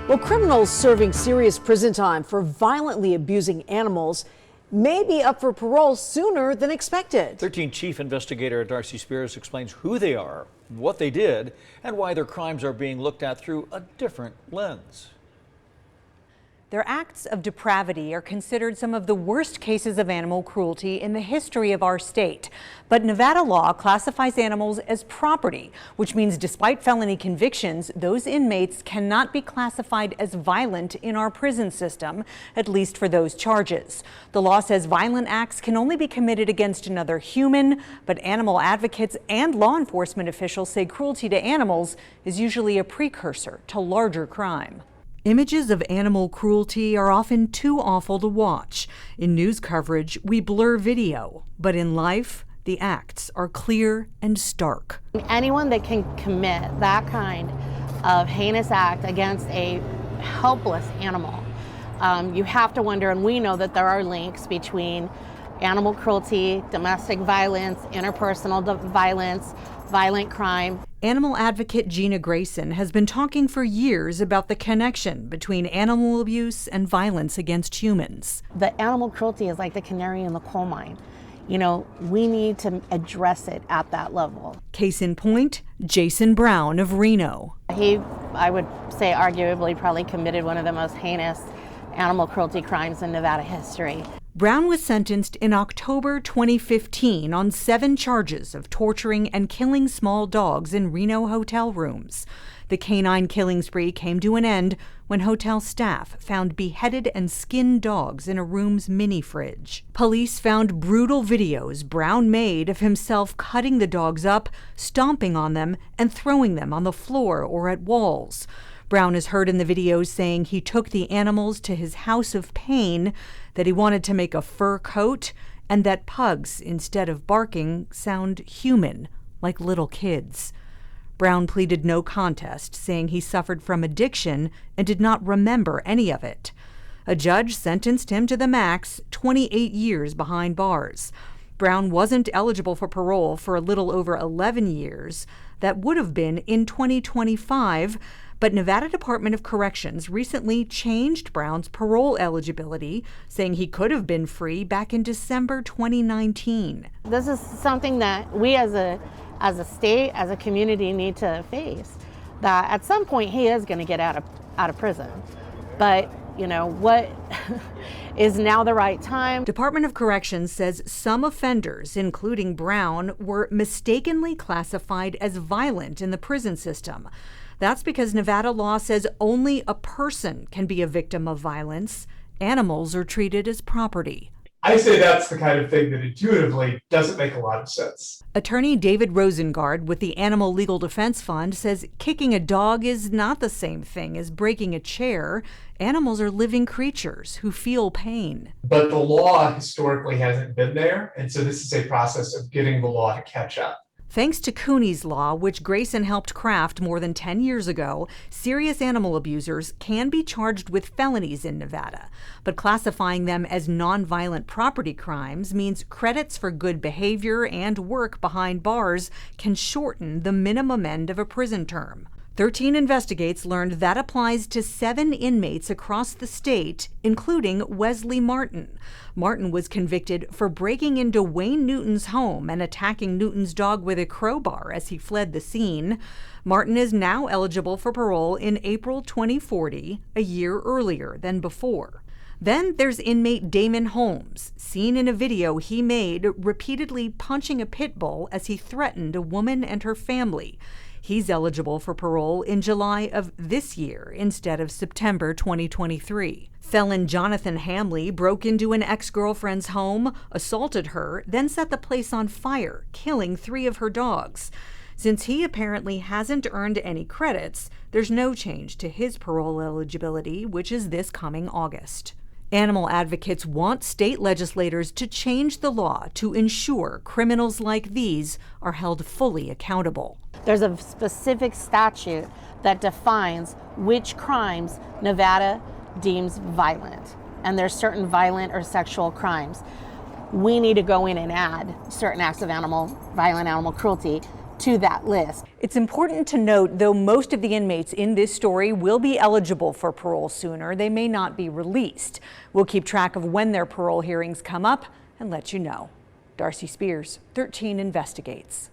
Well, criminals serving serious prison time for violently abusing animals may be up for parole sooner than expected. 13 Chief Investigator Darcy Spears explains who they are, what they did, and why their crimes are being looked at through a different lens. Their acts of depravity are considered some of the worst cases of animal cruelty in the history of our state. But Nevada law classifies animals as property, which means despite felony convictions, those inmates cannot be classified as violent in our prison system, at least for those charges. The law says violent acts can only be committed against another human, but animal advocates and law enforcement officials say cruelty to animals is usually a precursor to larger crime. Images of animal cruelty are often too awful to watch. In news coverage, we blur video, but in life, the acts are clear and stark. Anyone that can commit that kind of heinous act against a helpless animal, you have to wonder, and we know that there are links between animal cruelty, domestic violence, interpersonal violence, violent crime. Animal advocate Gina Grayson has been talking for years about the connection between animal abuse and violence against humans. The animal cruelty is like the canary in the coal mine. You know, we need to address it at that level. Case in point, Jason Brown of Reno. He, I would say, arguably probably committed one of the most heinous animal cruelty crimes in Nevada history. Brown was sentenced in October 2015 on 7 charges of torturing and killing small dogs in Reno hotel rooms. The canine killing spree came to an end when hotel staff found beheaded and skinned dogs in a room's mini fridge. Police found brutal videos Brown made of himself cutting the dogs up, stomping on them, and throwing them on the floor or at walls. Brown is heard in the videos saying he took the animals to his house of pain, that he wanted to make a fur coat, and that pugs, instead of barking, sound human, like little kids. Brown pleaded no contest, saying he suffered from addiction and did not remember any of it. A judge sentenced him to the max, 28 years behind bars. Brown wasn't eligible for parole for a little over 11 years. That would have been in 2025, but Nevada Department of Corrections recently changed Brown's parole eligibility, saying he could have been free back in December 2019. This is something that we as a state, as a community need to face, that at some point he is going to get out of prison. But, you know, what is now the right time? Department of Corrections says some offenders, including Brown, were mistakenly classified as violent in the prison system. That's because Nevada law says only a person can be a victim of violence. Animals are treated as property. I say that's the kind of thing that intuitively doesn't make a lot of sense. Attorney David Rosengard with the Animal Legal Defense Fund says kicking a dog is not the same thing as breaking a chair. Animals are living creatures who feel pain. But the law historically hasn't been there, and so this is a process of getting the law to catch up. Thanks to Cooney's Law, which Grayson helped craft more than 10 years ago, serious animal abusers can be charged with felonies in Nevada. But classifying them as nonviolent property crimes means credits for good behavior and work behind bars can shorten the minimum end of a prison term. 13 Investigates learned that applies to 7 inmates across the state, including Wesley Martin. Martin was convicted for breaking into Wayne Newton's home and attacking Newton's dog with a crowbar as he fled the scene. Martin is now eligible for parole in April 2040, a year earlier than before. Then there's inmate Damon Holmes, seen in a video he made repeatedly punching a pit bull as he threatened a woman and her family. He's eligible for parole in July of this year instead of September 2023. Felon Jonathan Hamley broke into an ex-girlfriend's home, assaulted her, then set the place on fire, killing 3 of her dogs. Since he apparently hasn't earned any credits, there's no change to his parole eligibility, which is this coming August. Animal advocates want state legislators to change the law to ensure criminals like these are held fully accountable. There's a specific statute that defines which crimes Nevada deems violent, and there's certain violent or sexual crimes. We need to go in and add certain acts of violent animal cruelty to that list. It's important to note, though most of the inmates in this story will be eligible for parole sooner, they may not be released. We'll keep track of when their parole hearings come up and let you know. Darcy Spears, 13 Investigates.